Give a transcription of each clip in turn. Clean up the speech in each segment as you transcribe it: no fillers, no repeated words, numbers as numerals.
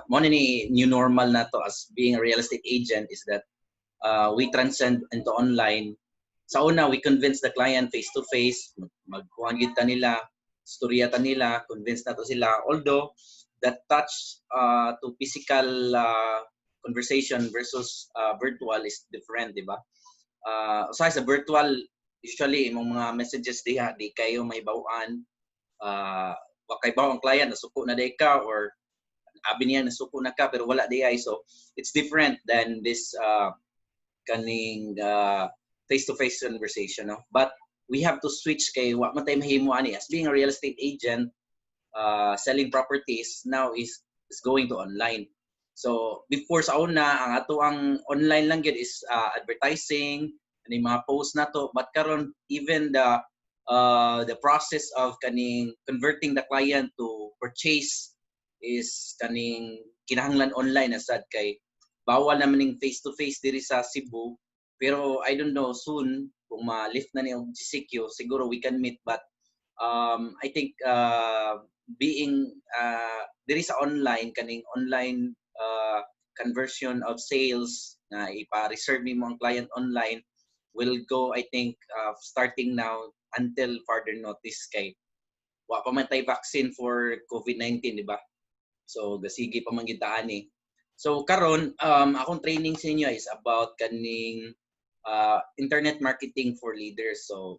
mo na ni new normal na to as being a real estate agent is that we transcend into online. Sa una, we convince the client face to face, magkuhan kita nila, storya ta nila, convince na to sila. Although that touch to physical conversation versus virtual is different, di ba? Sa virtual, usually imong mga messages diha di kayo may bawaan, wa kay baw ang client nasuko na day ka, or abi niya nasuko na ka pero wala day. So it's different than this kaning face-to-face conversation, no? But we have to switch kay wa man tay mahimo ani as being a real estate agent. Selling properties now is going to online. So before sa una ang ato ang online lang gyud is advertising ani mga post na to, but karon even the process of kaning converting the client to purchase is kaning kinahanglan online asad kay bawal naman ning face to face diri sa Cebu. Pero I don't know, soon kung ma-lift na ni og GCQ siguro we can meet, but I think being diri sa online kaning online conversion of sales na ipa-reserve mo ang client online will go, I think, starting now until further notice kay wa pa man tay vaccine for COVID-19, di ba? So gasige pa man gyud ta ani. So karon akong training sa inyo is about kaning internet marketing for leaders. So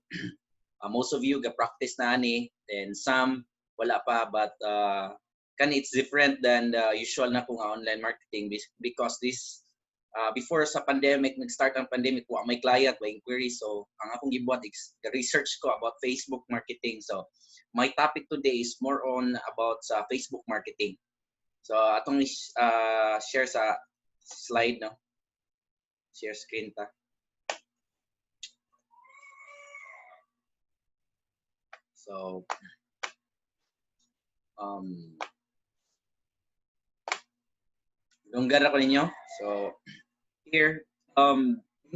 most of you ga-practice na ani, then some wala pa, but it's different than the usual na kung online marketing because this before sa pandemic, nag-start ang pandemic, wa may client, may inquiry. So ang akong gibuhat is research ko about Facebook marketing. So my topic today is more on about sa Facebook marketing. So atong share sa slide, no? Share screen ta. So lunggar ako ninyo. So here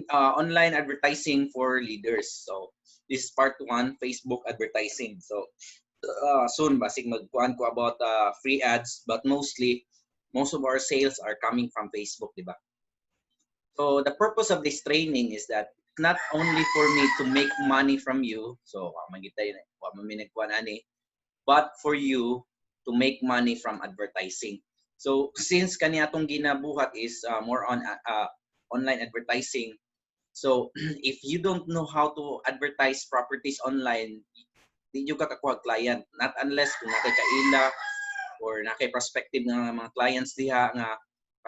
online advertising for leaders. So this is part 1, Facebook advertising. So soon basig magkuan ko about free ads, but most of our sales are coming from Facebook, di ba? So the purpose of this training is that not only for me to make money from you, so but for you to make money from advertising. So since kani atong ginabuhat is more on online advertising, so if you don't know how to advertise properties online, di nyo kakakuha client, not unless kung nakikaila or nakay prospective nga mga clients diha nga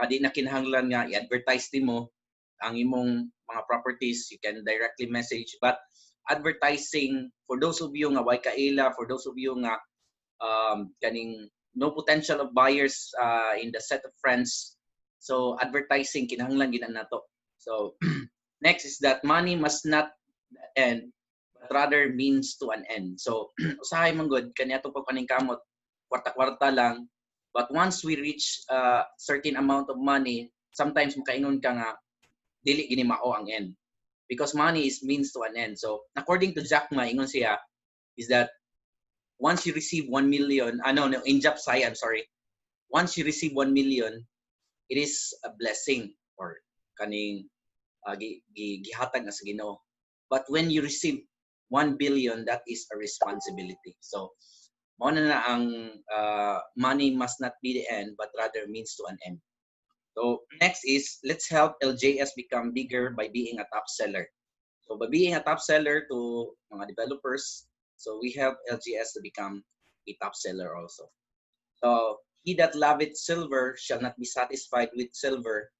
di na kinahanglan nga i-advertise nimo ang imong mga properties, you can directly message. But advertising, for those of you nga way kaila, for those of you nga kaning no potential of buyers in the set of friends, so advertising kinahanglan gid nato. So next is that money must not end but rather means to an end. So usahay man gud kaniadto pag paningkamot kwarta-kwarta lang, but once we reach a certain amount of money, sometimes makaingon ka nga dili gini mao ang end, because money is means to an end. So according to Jack Ma, ingon siya is that once you receive 1 million, in Japsay, I'm sorry, once you receive 1 million, it is a blessing or kaning gihatag na sa Ginoo. But when you receive 1 billion, that is a responsibility. So mao na ang money must not be the end but rather means to an end. So next is, let's help LJS become bigger by being a top seller. So by being a top seller to mga developers, so we help LJS to become a top seller also. So he that loveth silver shall not be satisfied with silver,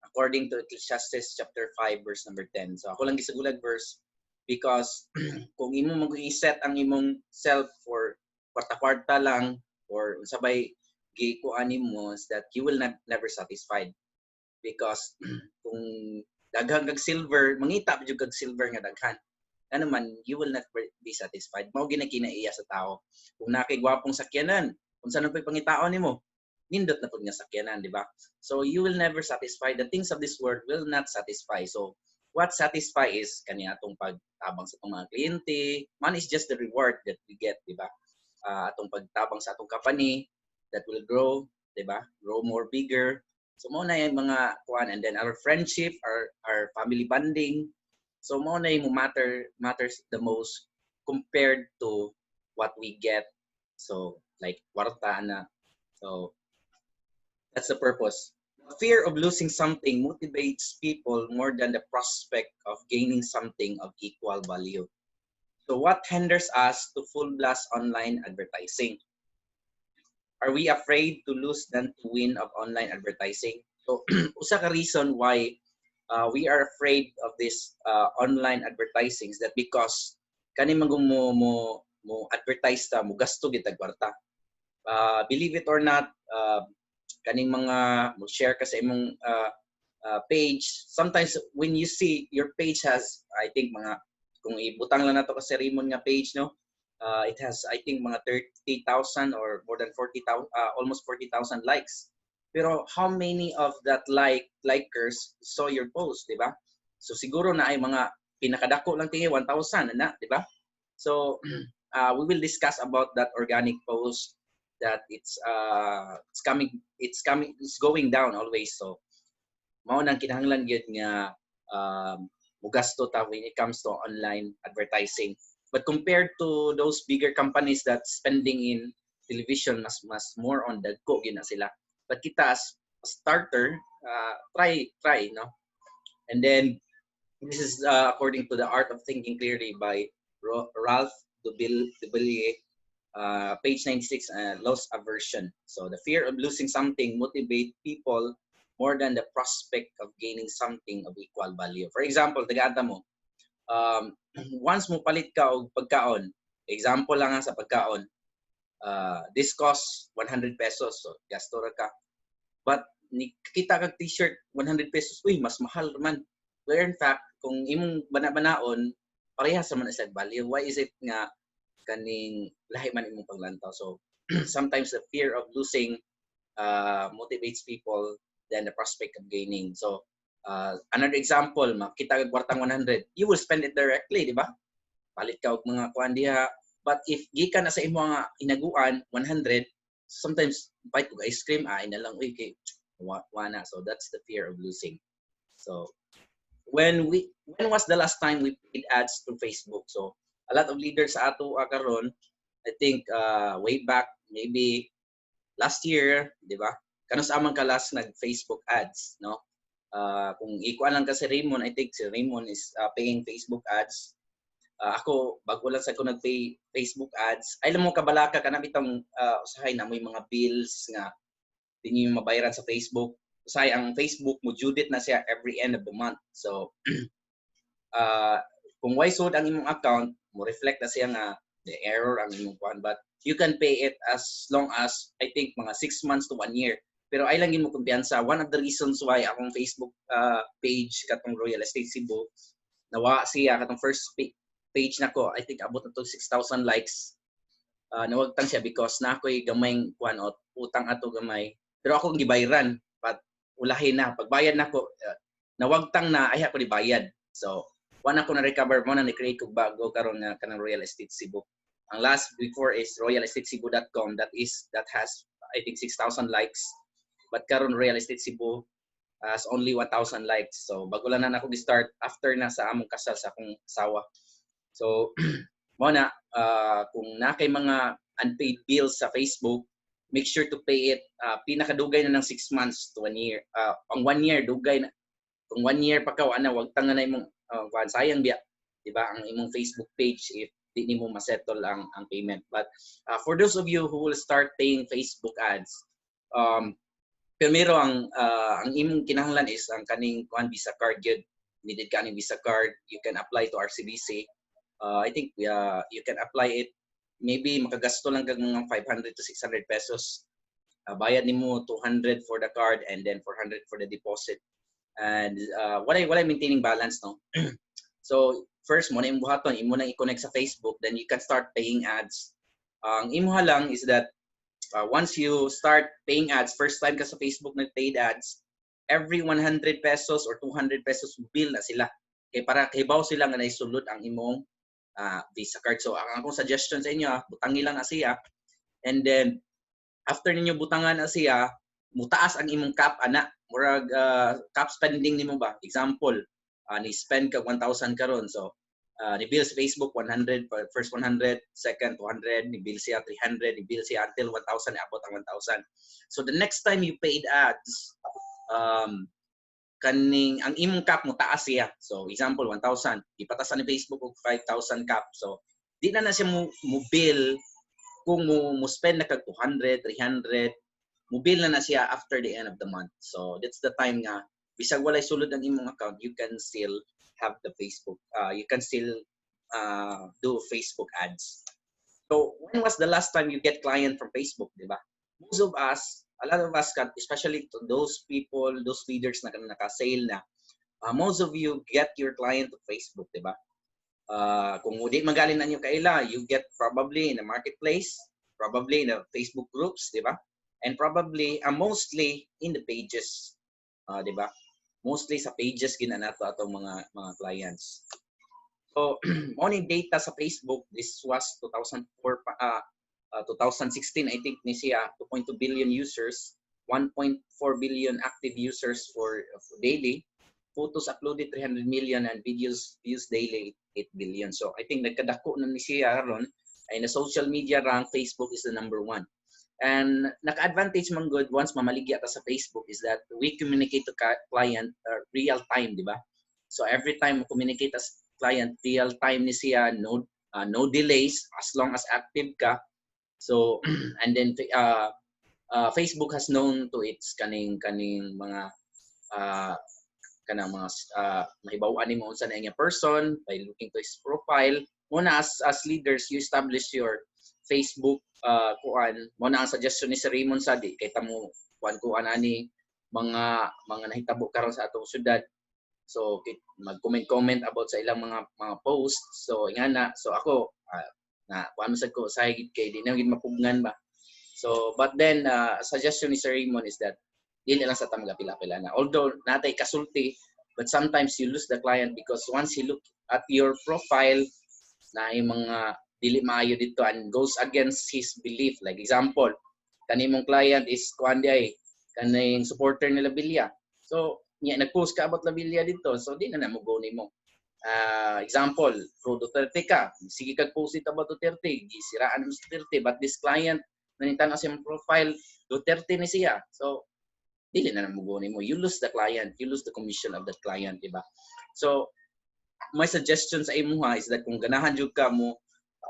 according to Ecclesiastes chapter 5 verse number 10. So ako lang gisugulag verse because kung imo mag-i-set ang imong self for kwarta-kwarta lang or sabay gikuanin mo, is that you will never satisfied, because kung daghang kag silver, mangita jud kag silver nga daghan, ano man, you will not be satisfied. Mao ginakinaiya sa tao. Kung nakay gwapong sakyanan, unsa na pay pangitaon nimo, nindot na pud nga sakyanan, di ba? So you will never satisfy. The things of this world will not satisfy. So what satisfy is kani atong pagtabang sa mga kliyente. Money is just the reward that we get, di ba? atong pagtabang sa atong company that will grow, di ba? Grow more bigger. So mo na yung mga kuan, and then our friendship, our family bonding. So mo na yung matters the most compared to what we get. So like kwarta na. So that's the purpose. Fear of losing something motivates people more than the prospect of gaining something of equal value. So what hinders us to full blast online advertising? Are we afraid to lose than to win of online advertising? So usa ka reason why we are afraid of this online advertising is that because kani mo advertise ta mo gasto gitag kwarta. Believe it or not, kaning mga mo share ka sa imong page, sometimes when you see your page has, I think mga, kung ibutang lang nato kasi Raymond nga page, no, it has, I think, mga 30,000 or more than 40,000, almost 40,000 likes. Pero how many of that likers saw your post, di ba? So siguro na ay mga pinakadako lang tingin 1,000 na, di ba? So we will discuss about that organic post, that it's going down always. So mao nang kinahanglan gyud nga mugasto ta when it comes to online advertising. But compared to those bigger companies that spending in television, mas more on dagko gyud na sila. But kita as a starter, try, no. And then this is according to The Art of Thinking Clearly by Ralph Dubillier. Page 96, loss aversion. So the fear of losing something motivate people more than the prospect of gaining something of equal value. For example, tagata mo, once mo palit ka og pagkaon, example lang sa pagkaon, this costs 100 pesos, so gasto ra ka. But kita kag t-shirt 100 pesos, uy, mas mahal man. Where in fact, kung imong bana-banaon, parehas man sa value. Why is it nga kaning lahi man imong paglantaw? So sometimes the fear of losing motivates people than the prospect of gaining. So another example, makita kag kwartang 100, you will spend it directly, di ba? Palit ka og mga kuan diha. But if gikan na sa imong mga hinaguan 100, sometimes bite og ice cream, ina lang, uy, kay wana. So that's the fear of losing. So when was the last time we paid ads to Facebook? So a lot of leaders sa ato karon, I think way back maybe last year, di ba? Kanus amang kalas nag Facebook ads, no? Kung ikuan lang ka si Raymond, I think si Raymond is paying Facebook ads. Ako bago lang sa ko nag-pay Facebook ads. Ay lang mo kabalaka kanang bitong usahay na may mga bills nga dinyo mabayaran sa Facebook. Usahay ang Facebook mo due date na siya every end of the month. So kung why sod ang imong account, mo reflect na siya nga the error ang imong kuan, but you can pay it as long as I think mga 6 months to 1 year. Pero ay lang mo kumpiyansa. One of the reasons why akong Facebook page katong Royal Estate Cebu nawa siya katong first page nako, I think abot na to 6,000 likes. Nawagtang siya because na ako'y gamayng kuan out utang ato gamay. Pero ako gibayran, but ulahin na pagbayad nako, nawagtang na ay ako ni bayad. So wala ko na recover mo na ni-create ko bago karon nga kanang Royal Estate Cebu. Ang last before is royalestatecebu.com, that has I think 6,000 likes. But karon Royal Estate Cebu has only 1,000 likes. So bago lang na ako gi-start after na sa among kasal sa akong asawa. So mo na kung na kay mga unpaid bills sa Facebook, make sure to pay it. Pinakadugay na ng 6 months to 1 year. Ang 1 year dugay na. Kung 1 year pa ka ana, wag tanga na imong sayang biya, di ba, ang imong Facebook page if di nimo ma-settle ang payment. But for those of you who will start paying Facebook ads, primero ang imong kinahanglan is ang kaning kuan Visa card gyud. Needed ka ning Visa card, you can apply to RCBC. I think you can apply it, maybe makagasto lang kag mga 500 to 600 pesos. Bayad nimo 200 for the card and then 400 for the deposit. And what I maintaining balance, no. So first mo na yung buhaton, imo nang i-connect sa Facebook, then you can start paying ads. Ang imuha lang is that once you start paying ads, first time ka sa Facebook nag-paid ads, every 100 pesos or 200 pesos bill na sila. Kaya para kahibaw sila nga naisulod ang imong Visa card. So ang akong suggestion sa inyo, butangi lang na siya. And then after ninyo butangan na siya, mutaas ang imong cap ana, murag cap spending nimo ba. Example, ni spend ka 1,000 karon. So ni bill sa Facebook 100, first 100, second 200, ni bill siya 300, ni bill siya until 1,000, abot ang 1,000. So the next time you paid ads, kaning ang imong cap mo taas siya. So example 1,000, ipatasan ni Facebook og 5,000 cap. So di na siya mo bill kung mo spend na kag 200, 300, mo bill na siya after the end of the month. So that's the time nga bisag walay sulod ang imong account, you can still have the Facebook, you can still do Facebook ads. So when was the last time you get client from Facebook, di ba? Most of us, a lot of us, especially to those people, those leaders na naka-sale na, most of you get your client to Facebook, di ba? Kung hindi magaling na nyo kaila, you get probably in the marketplace, probably in the Facebook groups, di ba? And probably, mostly in the pages, di ba? Mostly sa pages ginanato atong mga clients. So, money data sa Facebook, this was 2016, I think, ni siya, 2.2 billion users, 1.4 billion active users for daily, photos uploaded 300 million, and videos views daily 8 billion. So I think nagkadako na ni siya ron ay na social media rank, Facebook is the number 1. And naka-advantage man good once mamaligya ta sa Facebook is that we communicate to client real time, di ba? So every time mo communicate as client real time ni siya, no delays as long as active ka. So and then Facebook has known to its kaning mga kanang mga mahibaw-an nimo unsa na nga person by looking to his profile. Muna as leaders, you establish your Facebook kuan. Muna ang suggestion ni Sir Raymond sa di kay tamo kuan ani mga nahitabo karon sa atong syudad. So mag-comment about sa ilang mga posts. So ingana, so ako na kuan sad ko sa higit kay di na gid mapugnan ba. So but then suggestion ni Sir Raymond is that dili lang sa tamaga pila-pila na. Although natay kasulti, but sometimes you lose the client because once he look at your profile na yung mga dili maayo dito and goes against his belief. Like example, kanimong client is kuan di kaning supporter nila Bilya. So nag-post ka about la Bilya dito. So di na mo go nimo. Example, pro Duterte ka. Sige kag post it about Duterte. Gisiraan mo sa Duterte, but this client naningtan sa profile Duterte ni siya. So dili na namugunin mo. You lose the client. You lose the commission of that client, di ba? So, my suggestion sa imuha is that kung ganahan jud ka mo,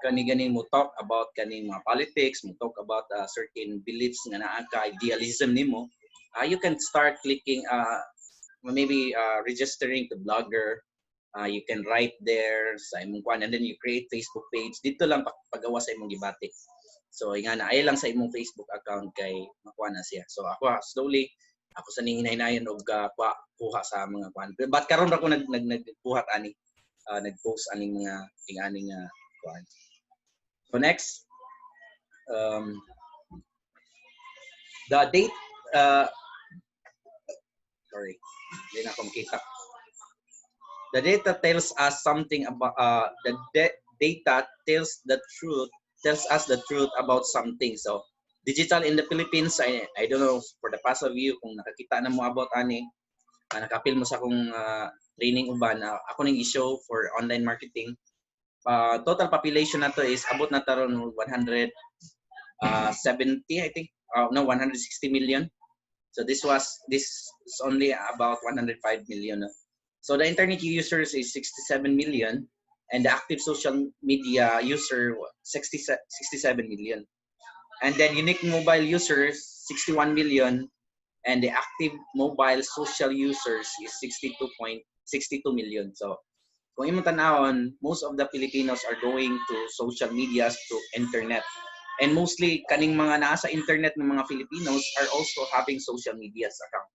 kani-gani mo talk about kaning mga politics, mo talk about certain beliefs nga naa ka, idealism nimo, you can start clicking, maybe registering to Blogger. You can write there sa imong kwan, and then you create Facebook page. Dito lang pagawa sa imong gibati. So, nga na, ay lang sa imong Facebook account kay makuha na siya. So, ako slowly, ako sa ning hinay-hinayon og kuha sa mga kuan. But karon ra ko nagkuhat ani nag-post aning mga aning kuan. So next, the date sorry, hindi na ko makita. The data tells us something about data tells us the truth about something. So digital in the Philippines, I don't know for the past of you kung nakakita na mo about ani, nakapil mo sa akong training uban na ako ning i-show for online marketing. Total population na to is abot na taron 170 I think, no 160 million. So this is only about 105 million. So the internet users is 67 million and the active social media user 67 million. And then unique mobile users, 61 million, and the active mobile social users is 62 million. So, kung imong tanawon, most of the Filipinos are going to social medias to internet. And mostly, kaning mga nasa internet ng mga Filipinos are also having social medias account.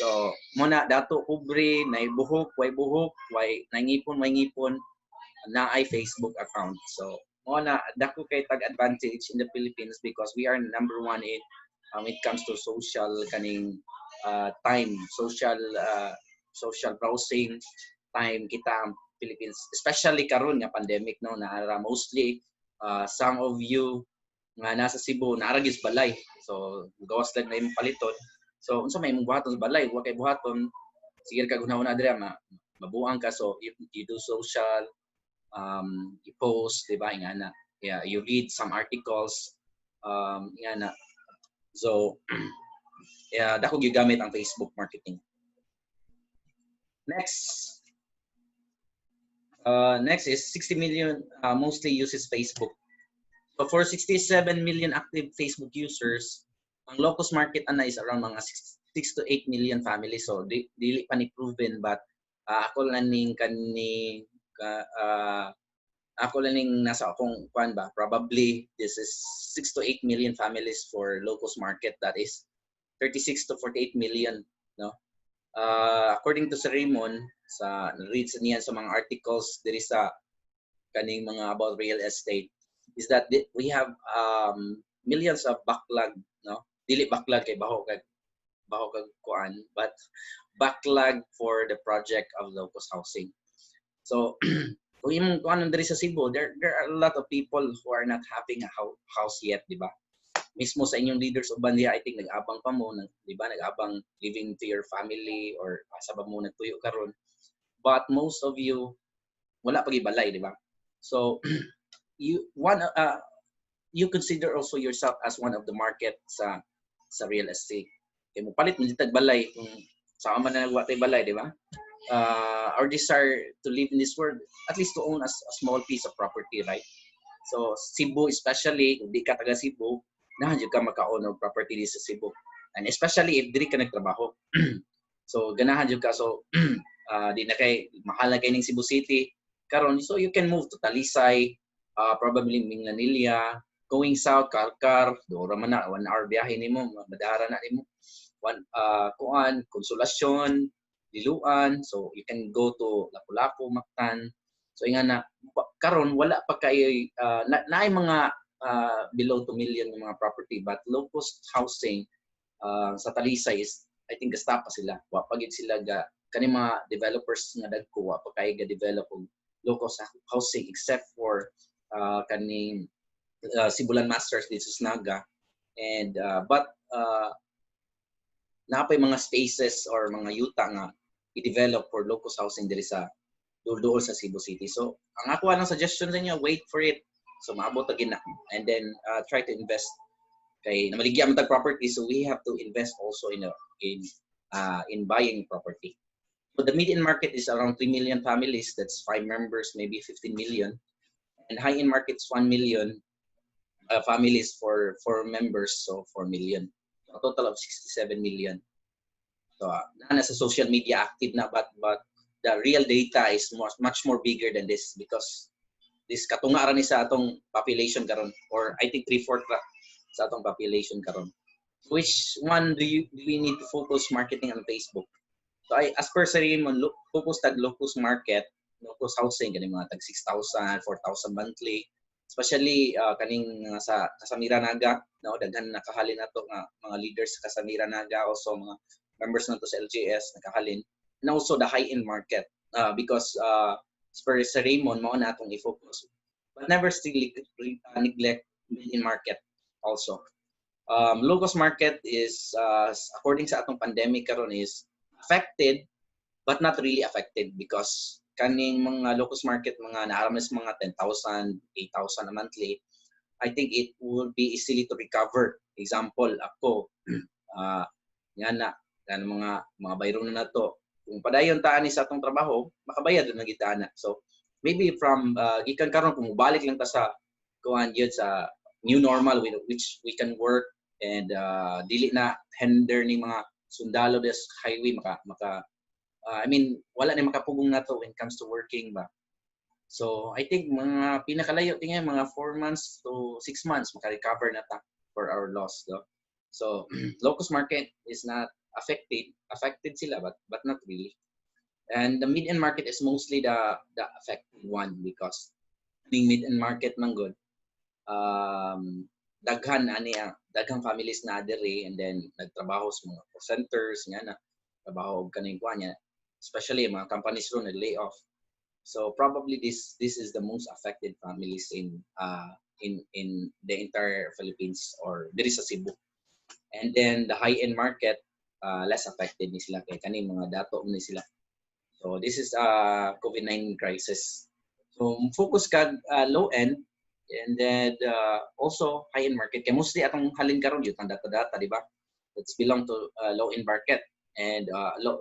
So, muna dato kubre, nay buhok, way nangipon, na ay Facebook account. So, muna dako kay tag advantage in the Philippines because we are number 1 in when it comes to social kaning time, social browsing time kita Philippines, especially karon nga pandemic no na mostly some of you nga nasa Cebu naaragis balay. So gawas lang na imong paliton. So unsa may imong buhaton sa balay, wa kay buhaton. Sige ka guna-una dira mabuang ka, so you do social, you post, di ba, ingana. Yeah, you read some articles, ingana. So yeah, dako gigamit ang Facebook marketing. Next is 60 million mostly uses Facebook. So for 67 million active Facebook users, ang locus market ana is around mga 6 to 8 million families. So dili pa ni proven, but ako lang ning ako lang ning nasa akong kuan ba, probably this is 6 to 8 million families for locus market, that is 36 to 48 million, no? According to Sir Raymond, sa reads niya sa mga articles diri sa kaning mga about real estate, is that we have millions of backlog, no? Dili backlog kay baho kag kuan, but backlog for the project of locus housing. So kung imong kuan diri sa Cebu, there are a lot of people who are not having a house yet, di ba? Mismo sa inyong leaders uban diha, I think nag-abang pa mo, di ba, nag-abang living to your family or asa ba mo nagtuyo karon. But most of you wala pa gibalay, di ba? So you consider also yourself as one of the market sa real estate. Kay mo palit mo ditag balay kung sa man na nagwa tay balay, di ba? Our desire to live in this world, at least to own a small piece of property, right? So Cebu especially, kung di ka taga Cebu, nahan ka maka-own of property sa Cebu. And especially if diri ka nagtrabaho. So ganahan jud ka, so di na kay mahal na kay ning Cebu City karon, so you can move to Talisay, probably Minglanilla, going south Karkar, dora man na 1 hour biyahe nimo, madara na nimo. Kuan, Consolacion, Liluan, so you can go to Lapu-Lapu, Mactan. So ingana karon wala pa kay naay mga below 2 million ng mga property, but low cost housing sa Talisay is, I think, gasta pa sila. Wa pa gid sila ga kani mga developers nga dagko, wa pa kay ga develop og low cost housing except for kaning Sibulan Masters dito sa Naga. And but napay mga spaces or mga yuta nga i-develop for low cost housing diri sa dool sa Cebu City. So ang ako lang suggestion sa inyo, wait for it. So maabot ta gina, and then try to invest kay namaligya man tag property, so we have to invest also in buying property. So the median market is around 3 million families, that's 5 members, maybe 15 million, and high end market is 1 million families for 4 members, so 4 million, so a total of 67 million. So nasa social media active na, but the real data is much more bigger than this, because this katunga ra ni sa atong population karon, or I think 3/4 sa atong population karon. Which one do we need to focus marketing on Facebook? So as per sa Raymond, focus tag locus market, locus housing, kani mga tag 6,000, 4,000 monthly. Especially kaning sa Casamira Naga, no, daghan nakahalin nato nga mga leaders sa Casamira Naga, also mga members nato sa LGS nakahalin. And also the high-end market, because per sa Raymond, mao na atong i-focus. But never still neglect in market also. Locus market is, according sa atong pandemic karon, is affected but not really affected, because kaning mga locus market, mga naaramas mga 10,000, 8,000 a monthly, I think it will be easily to recover. Example, ako, mga bayro na nato. Kung padayon taan ni sa atong trabaho, makabayad na gitana. So maybe from gikan karon, kung mubalik lang ta sa kuan yun sa new normal which we can work, and dili na hinder ni mga sundalo des highway I mean wala na makapugong nato when it comes to working ba. So I think mga pinakalayo tingay mga 4 months to 6 months maka-recover na ta for our loss, no? So locus market is not affected sila, but not really. And the mid-end market is mostly the affected one, because being mid-end market man good, daghang families na diri, and then nagtrabaho sa mga call centers nga na trabaho kaning kuan niya, especially mga companies ron nag-lay off. So probably this is the most affected families in in the entire Philippines or diri sa Cebu. And then the high-end market, less affected ni sila kay kani mga dato ni sila. So this is COVID-19 crisis. So focus ka low-end and then also high-end market. Kaya mostly atong halin karon yun ang data-data, di ba? It's belong to low-end market and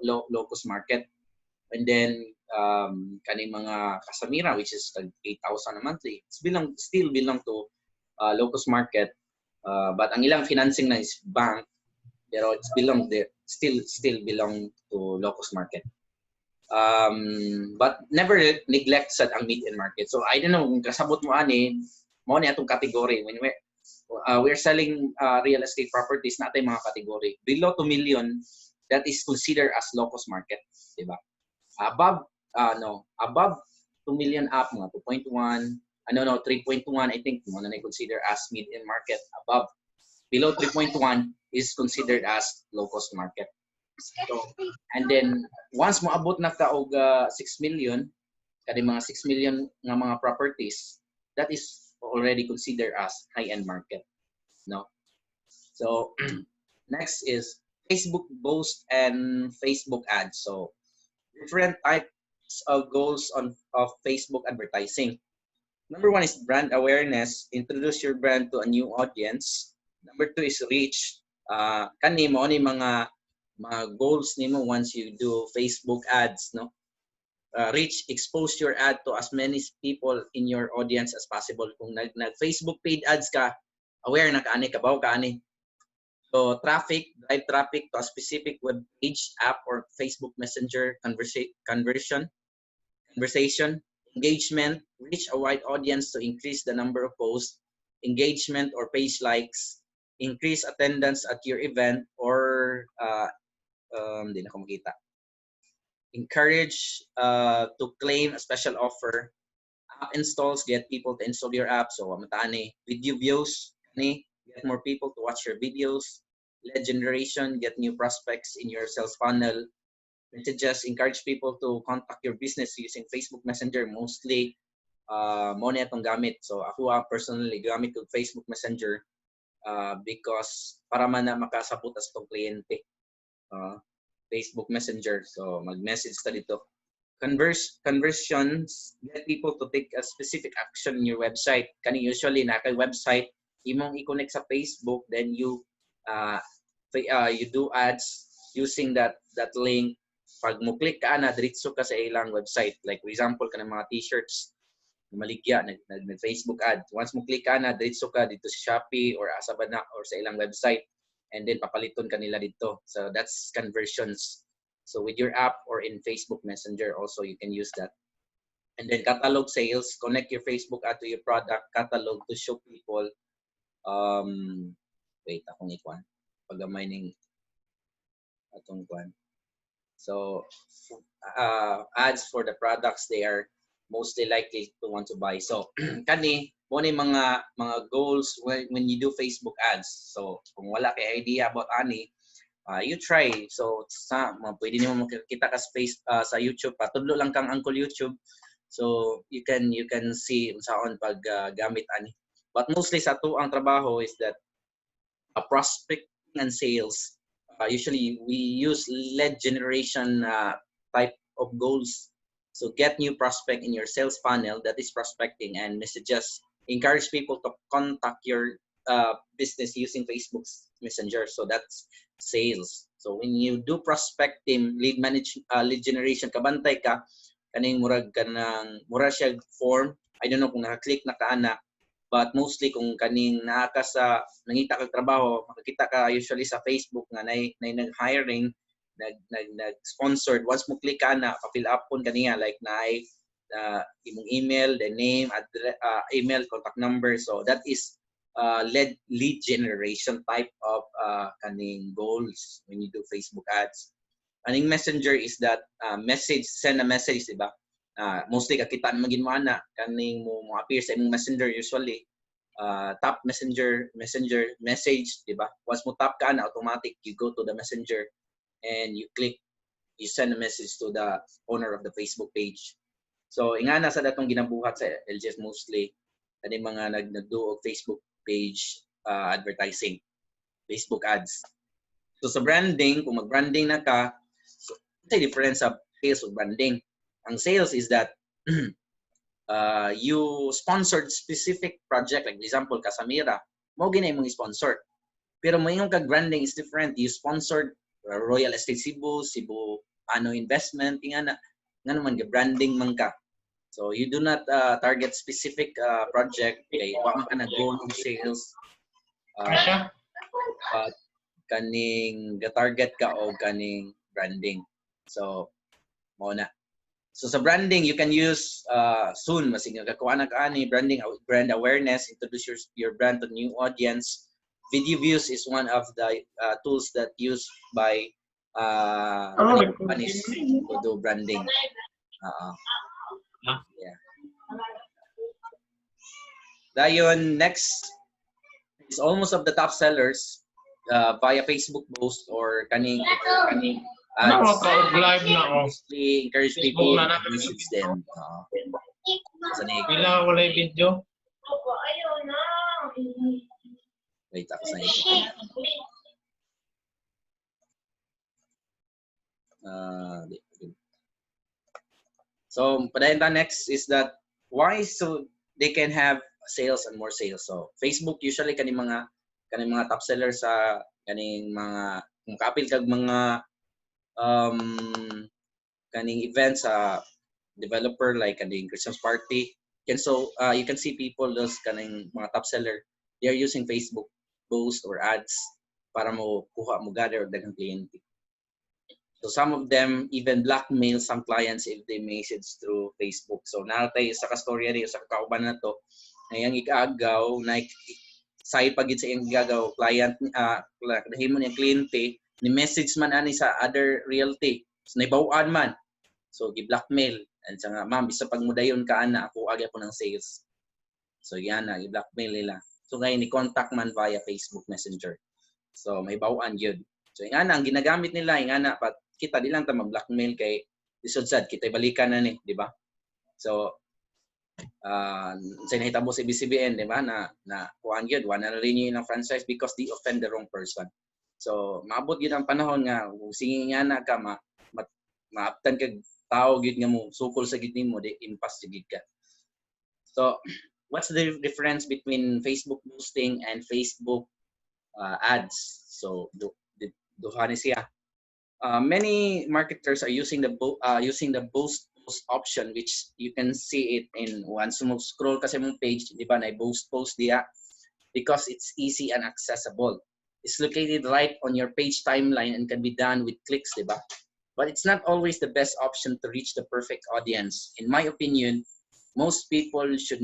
low-cost market. And then kani mga kasamira which is 8,000 a monthly. It's still belong to low-cost market. But ang ilang financing na is bank, pero it's still belong to low-cost market. But never neglect sa ang mid-end market. So I don't know kung kasabot mo ani mo ni atong category when we're selling real estate properties na atay mga category below 2 million, that is considered as low-cost market, di ba? Above above 2 million up mga 2.1 3.1, I think mo na consider as mid-end market. Above below 3.1 is considered as low-cost market. So, and then once mo abot na ka og 6 million, kani mga 6 million nga mga properties, that is already considered as high-end market, no? So next is Facebook Boost and Facebook ads. So different types of goals of Facebook advertising. Number one is brand awareness. Introduce your brand to a new audience. Number two is reach. Kani mo ni mga goals nimo once you do Facebook ads, no? Reach, expose your ad to as many people in your audience as possible. Kung nag Facebook paid ads ka, aware na kaani, kabaw kaani. So traffic, drive traffic to a specific web page, app, or Facebook Messenger conversation. Engagement, reach a wide audience to increase the number of posts. Engagement or page likes, increase attendance at your event, or hindi na ko makita. Encourage to claim a special offer. App installs, get people to install your app. So matani. Video views, get more people to watch your videos. Lead generation, get new prospects in your sales funnel. Messages, encourage people to contact your business using Facebook Messenger. Mostly mo na itong gamit. So ako personally gamit ko Facebook Messenger because para man na makasabot as tong kliyente. Facebook Messenger. So mag-message ta dito. Conversions, get people to take a specific action in your website. Kani usually na kay website imong i-connect sa Facebook, then you do ads using that link. Pag mo click ka na diretso ka sa ilang website. Like for example kanang mga t-shirts maligya nag Facebook ad. Once mo click ka na diretso ka dito sa Shopee or asa ba na or sa ilang website, and then papaliton kanila dito. So that's conversions. So with your app or in Facebook Messenger also you can use that. And then catalog sales, connect your Facebook ad to your product catalog to show people wait akong ikuan pagamay ning atong kuan. So ads for the products they are mostly likely to want to buy. So kani mo ni mga goals when you do Facebook ads. So kung wala kay idea about ani, you try. So pwede nimo makita ka sa YouTube, patudlo lang kang Uncle YouTube. So you can see unsaon pag gamit ani. But mostly sa to ang trabaho is that prospecting and sales. Usually we use lead generation type of goals. So get new prospect in your sales funnel, that is prospecting, and messages. Encourage people to contact your business using Facebook's Messenger. So that's sales. So when you do prospecting, lead generation, kabantay ka kaning murag siya form. I don't know kung naka-click na kaana, but mostly kung kaning naa ka sa nangita kag trabaho, makikita ka usually sa Facebook nga nay nag-hiring, nag-sponsored. Once mo click ka na, pa-fill up pon kaniya like nay imong email, the name, address, email, contact number. So that is lead generation type of kaning goals when you do Facebook ads. Aning Messenger is that send a message, diba? Mostly kakita naman ginawa na kaning mo appear sa imong Messenger usually. Tap messenger message, diba? Once mo tap ka na, automatic you go to the Messenger and you send a message to the owner of the Facebook page. So ingana sa datong ginabuhat sa LGS mostly kani mga nagdo og Facebook page advertising, Facebook ads. So sa branding, kung mag-branding na ka, so ito yung difference sa sales o branding. Ang sales is that you sponsored specific project, like example Casamira, mo ginay mong sponsor. Pero mo yung kag-branding is different. You sponsored Royal Estate Cebu, Cebu Investment, nga naman ga-branding man ka. So you do not target specific project, kay wa man ka nag-go ng sales. But kaning ga-target ka o kaning branding. So mo na. So sa branding, you can use soon masig nagakuha na ka ani branding, brand awareness, introduce your brand to new audience. Video views is one of the tools that used by companies to do branding. Yeah. Dayon, next is almost of the top sellers via Facebook post or kaning ads. Live na Mostly encourage people to message them. Pila wala video? Wait, ako sa ito. So, padayon next is that why so they can have sales and more sales. So, Facebook usually kaning mga top sellers sa kaning mga kung kapil kag mga kaning events sa developer like kaning Christmas party. You can see people those kaning mga top seller, they are using Facebook post or ads para mo gather og daghang kliyente. So some of them even blackmail some clients if they message through Facebook. So natay sa kastorya ri sa kauban na to, ngayang ikaagaw na say pagid sa iyang gagaw client dahil mo niyang kliyente ni message man ani sa other realty. So naibaw-an man. So gi-blackmail and sa nga ma'am bisa pag mudayon ka ana ako agi ako ng sales. So yan na i-blackmail nila. So ngayon ni contact man via Facebook Messenger. So may baw-an yun. So nga na ang ginagamit nila nga na pat kita di lang ta mag-blackmail kay isudsad kita balikan na ni, di ba? So sa nahitabo sa BCBN, di ba, na kuhaan yun, wala na rin yun ng franchise because they offend the wrong person. So maabot yun ang panahon nga kung sige nga na ka maaptan kag tao gyud nga mo sukol sa gid nimo di impas gid ka. So what's the difference between Facebook boosting and Facebook ads? So duha ni siya. Many marketers are using the boost option, which you can see it in once mo scroll kasi mong page, di ba, na boost post diya because it's easy and accessible. It's located right on your page timeline and can be done with clicks, di ba? But it's not always the best option to reach the perfect audience. In my opinion, most people should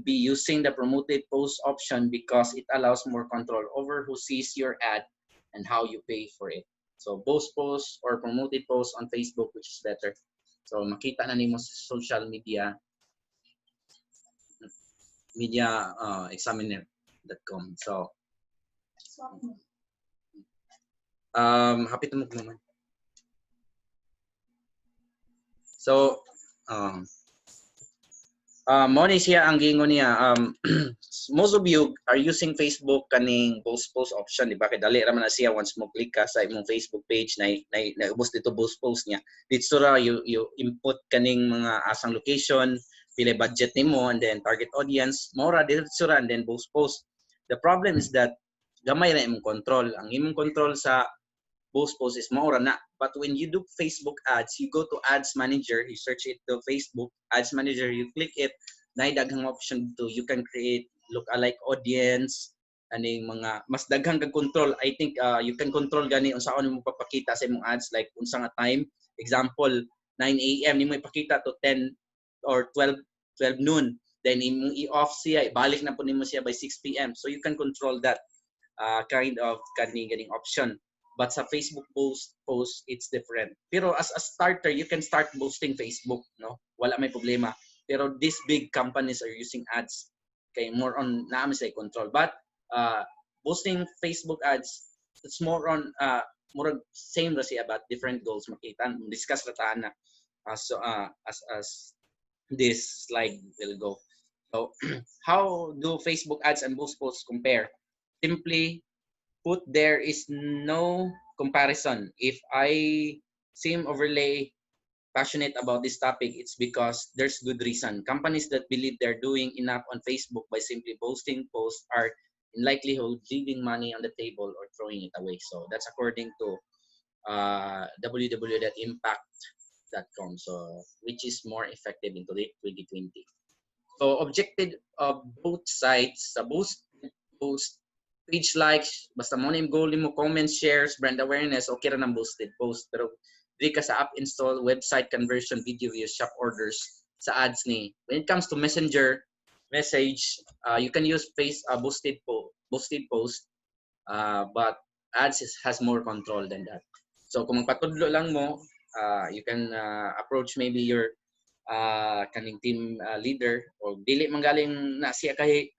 be using the promoted post option because it allows more control over who sees your ad and how you pay for it. So boost posts or promoted posts on Facebook, which is better. So makita na nimo sa social media examiner.com. So happy to naman. So mo ni siya ang gingon niya, most of you are using Facebook kaning post option, di ba? Kay dali ra man na siya once mo click ka sa imong Facebook page na ubos dito post niya. Dito ra you input kaning mga asang location, pila budget nimo, and then target audience, mo ra dito ra, and then post. The problem is that gamay ra imong control. Ang imong control sa post is mo ra na. But when you do Facebook ads, you go to Ads Manager, you search it to Facebook Ads Manager, you click it, na daghang option to you can create look-alike audience, aning mga mas daghang kag control. I think you can control gani unsaon mo papakita sa imong ads, like unsa nga time, example 9 AM nimo ipakita to 10 or 12 noon, then imong i-off siya, ibalik na po nimo siya by 6 PM. So you can control that kind of ganing option. But sa Facebook post it's different. Pero as a starter, you can start boosting Facebook, no? Wala may problema. Pero these big companies are using ads kay more on naami sa control. But boosting Facebook ads, it's more on more same ra siya about different goals makita. Discuss ra ta na as this slide will go. So how do Facebook ads and Boost posts compare? Simply put, there is no comparison. If I seem overly passionate about this topic, it's because there's good reason. Companies that believe they're doing enough on Facebook by simply posting posts are in likelihood leaving money on the table or throwing it away. So that's according to www.impact.com. So which is more effective in 2020. So objective of both sides, sa boost post, page likes, basta mo na yung goal mo, comments, shares, brand awareness, okay ra ng boosted post. Pero di ka sa app install, website conversion, video views, shop orders sa ads ni. When it comes to messenger message, you can use boosted post, but ads has more control than that. So kung magpatudlo lang mo, you can approach maybe your kaning team leader o dili manggaling na siya kay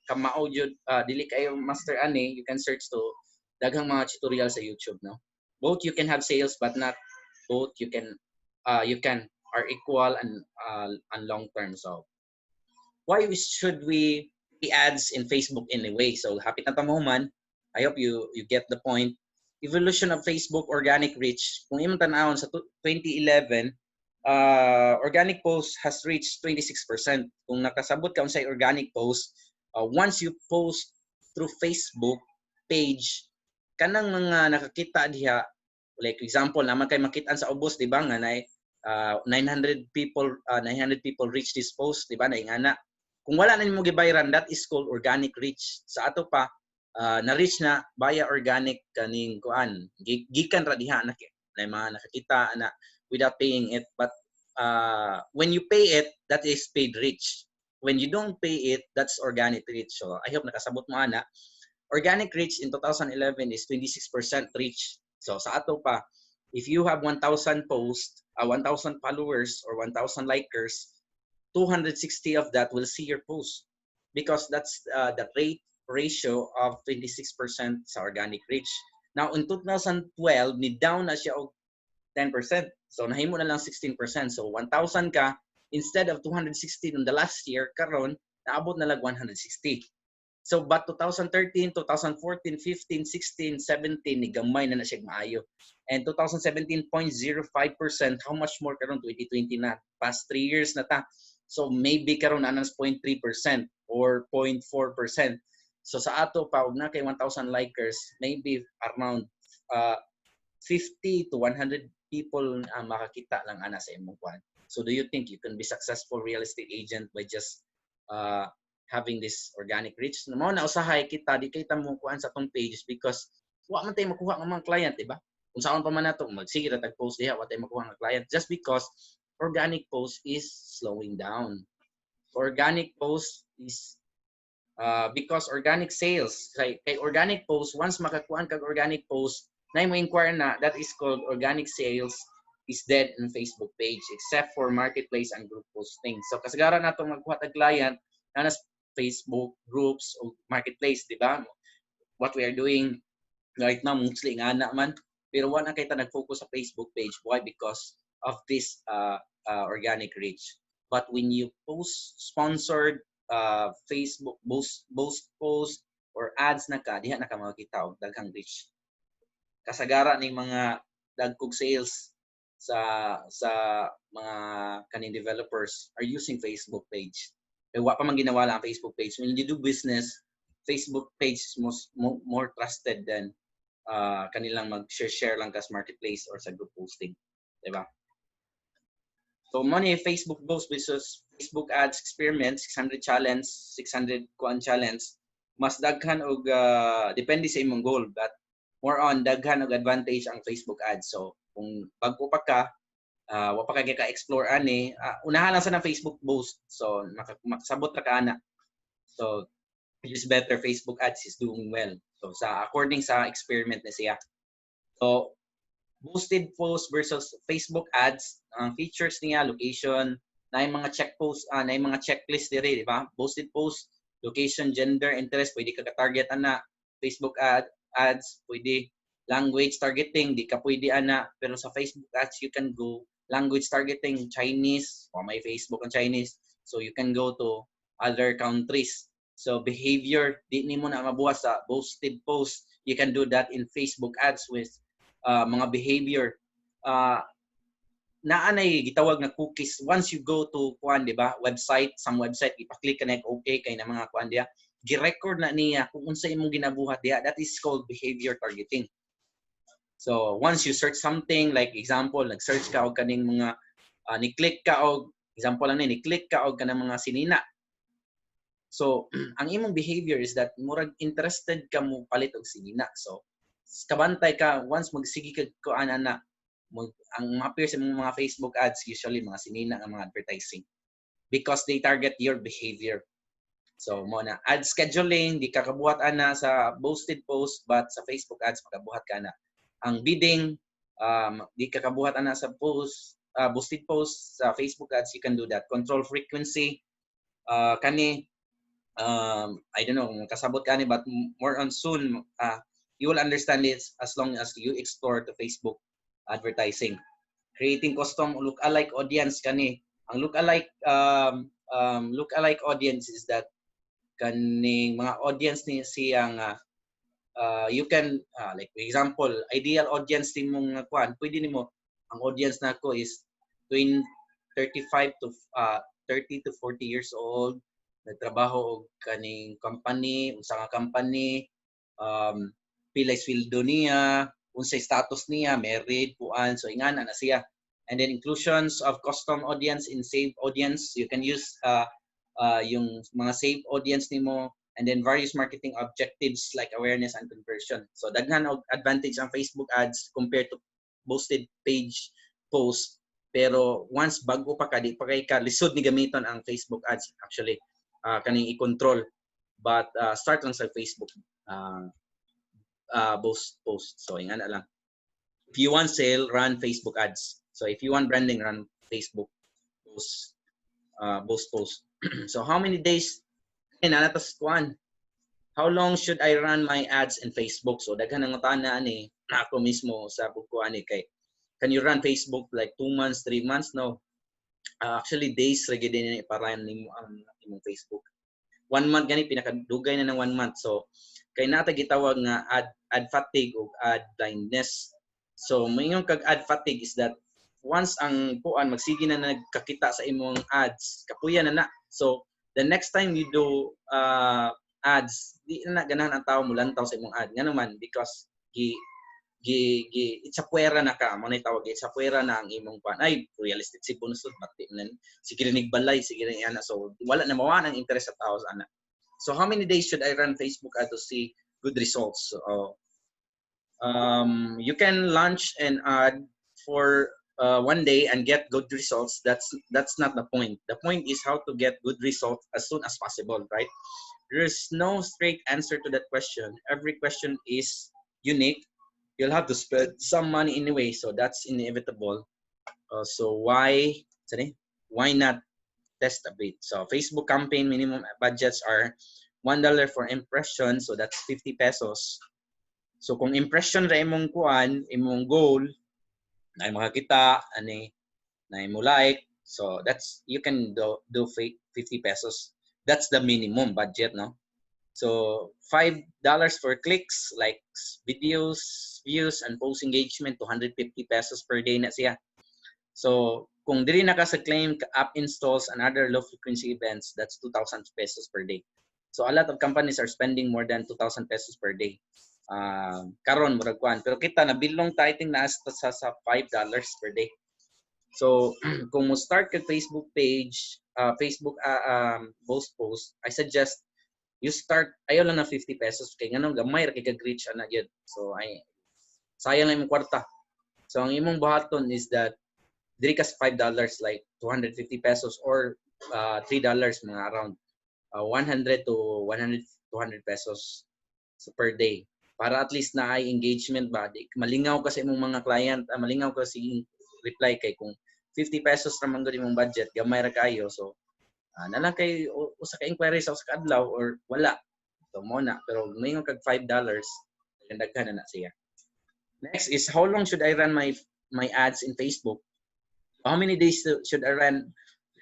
kamao jud dili kayo master ani, you can search to daghang mga tutorial sa YouTube, no. Both you can have sales but not both you can are equal and long term. So why should we see ads in Facebook anyway? So happy na tamuman. I hope you get the point. Evolution of Facebook organic reach. Kung imong tan-awon sa 2011, organic post has reached 26%. Kung nakasabot ka unsay organic post, once you post through Facebook page, kanang mga nakakita diha, like example naman kay makitaan sa ubos, di ba nga 900 people reach this post, di ba, na ingana. Kung wala na nimo gibayran, that is called organic reach. Sa ato pa na-reach na via organic kaning kuan. Gikan ra diha na mga nakakita na without paying it. But when you pay it, that is paid reach. When you don't pay it, that's organic reach. So I hope nakasabot mo ana. Organic reach in 2011 is 26% reach. So sa ato pa, if you have 1,000 posts, 1,000 followers or 1,000 likers, 260 of that will see your post because that's the ratio of 26% sa organic reach. Now in 2012, ni down na siya og 10%. So nahimo na lang 16%. So 1,000 ka, instead of 260 in the last year, karon naabot na lang 160. So but 2013, 2014, 15, 16, 17 ni gamay na siya maayo. And 2017 0.05%, how much more karon 2020 na? Past 3 years na ta. So maybe karon na 0.3% or 0.4%. So sa ato pa og na kay 1,000 likers, maybe around 50 to 100 people makakita lang ana sa imong kwan. So do you think you can be successful real estate agent by just having this organic reach? Mao na usahay kita di kita mo kuan sa tong pages because wa man tay makuha ng mga client, di ba? Kung saan pa man nato magsige ra tag post diha wa tay makuha ng client just because organic post is slowing down. Organic post is because organic sales kay organic post, once makakuan kag organic post na mo inquire na, that is called organic sales is dead in Facebook page except for marketplace and group posting. So kasagaran nato magkuha tag client na Facebook groups o marketplace, di ba? What we are doing right now mostly nga na man, pero wala kay ta nag-focus sa Facebook page. Why? Because of this organic reach. But when you post sponsored Facebook post or ads na ka, diha na ka makita og daghang reach. Kasagara ning mga dagkog sales sa mga kaning developers are using Facebook page. Eh, wa pa man ginawala ang Facebook page. When you do business, Facebook page is more trusted than kanilang mag-share lang kas marketplace or sa group posting. Diba? So money Facebook post versus Facebook ads experiment, 600 challenge, 600 kuan challenge, mas daghan og depende sa imong goal, but more on daghan og advantage ang Facebook ads. So kung bago pa ka, wa pa kay ka-explore ani, unahan lang sa ng Facebook post. So makasabot ra ka ana. So it is better Facebook ads is doing well. So sa according sa experiment na siya. So boosted post versus Facebook ads, ang features niya, location, na yung mga check post, na yung mga checklist diri, di ba? Boosted post, location, gender, interest, pwede ka ka-target ana. Facebook ads, pwede language targeting, di ka pwede ana. Pero sa Facebook ads, you can go language targeting, Chinese, o may Facebook ang Chinese. So you can go to other countries. So behavior, di nimo na mabuhat sa boosted post. You can do that in Facebook ads with mga behavior. Naanay gitawag na cookies. Once you go to kuan, di ba, website, some website, ipa-click ka na okay kay na mga kuan diya, gi-record na niya kung unsa imong ginabuhat diya. That is called behavior targeting. So once you search something, like example, nag-search ka og kaning mga ni-click ka og example lang ni-click ka og kanang mga sinina. So ang imong behavior is that murag interested ka mo palit og sinina. So kabantay ka once magsigi ka kuan ana ang appear sa mga Facebook ads usually mga sinina nga mga advertising because they target your behavior. So mo na ad scheduling di ka kabuhat ana sa boosted post but sa Facebook ads makabuhat ka na. Ang bidding di ka kabuhat ana sa post boosted post sa Facebook ads, you can do that. Control frequency kani I don't know kasabot kani but more on soon you will understand it as long as you explore the Facebook advertising. Creating custom look-alike audience kani. Ang look-alike audience is that kaning mga audience ni siyang you can like for example, ideal audience nimong kuan, pwede nimo ang audience nako is between 35 to 30 to 40 years old, nagtrabaho og kaning company, unsa nga company, pilay sweldo niya, unsay status niya, married, puan, so ingana na siya. And then inclusions of custom audience in saved audience, you can use yung mga saved audience nimo, and then various marketing objectives like awareness and conversion. So daghan og advantage ang Facebook ads compared to boosted page post. Pero once bago pa ka, di pa kay ka lisod ni gamiton ang Facebook ads actually kaning i-control. But start lang sa Facebook post. So ingana lang. If you want sale, run Facebook ads. So if you want branding, run Facebook post. So how many days natas kuan? How long should I run my ads in Facebook? So daghan ang tana ani ako mismo sa kuan kay can you run Facebook like 2 months, 3 months? No. Actually days ra gid ni iparan nimo ang imong Facebook. 1 month gani pinakadugay na ng 1 month. So kay nata gitawag nga ad fatigue o ad blindness. So moingon kag ad fatigue is that once ang kuan magsige na nagkakita sa imong ads, kapuya na na. So the next time you do ads, di na ganahan ang tao mulantaw sa imong ad. Nga naman because itsapuera na ka, mo na tawag itsapuera na ang imong kuan. Ay, realistic si punusod bati man. Sige ning balay, sige ning ana. So wala na mawala ang interest sa tao sa ana. So how many days should I run Facebook ad to see good results? You can launch an ad for 1 day and get good results. That's not the point. The point is how to get good results as soon as possible, right? There's no straight answer to that question. Every question is unique. You'll have to spend some money anyway, so that's inevitable. So why not test a bit? So Facebook campaign minimum budgets are $1 for impression, so that's 50 pesos. So kung impression ra imong kuan, imong goal, na makakita, na mo like, so that's you can do 50 pesos. That's the minimum budget, no? So $5 for clicks, likes, videos, views, and post engagement, 250 pesos per day na siya. So kung dili na ka sa claim app installs and other low frequency events, that's 2,000 pesos per day. So a lot of companies are spending more than 2,000 pesos per day. Karon murag kuan, pero kita na bilong tithing na sa $5 per day. So kung mo start ka Facebook page, Facebook post, I suggest you start ayaw lang na 50 pesos kay nganong gamay ra kay kag-reach ana gyud. So ay sayang lang imong kwarta. So ang imong buhaton is that diri ka sa $5 like 250 pesos or $3 mga around 100 to 200 pesos per day para at least na ay engagement ba, malingaw ka sa imong mga client, malingaw ka sa reply kay kung 50 pesos naman gud imong budget gamay ra kayo. So na lang kay usa ka inquiry sa usa ka adlaw or wala. So mo na, pero mayong kag $5 daghan na siya. Next is how long should I run my ads in Facebook? How many days should I run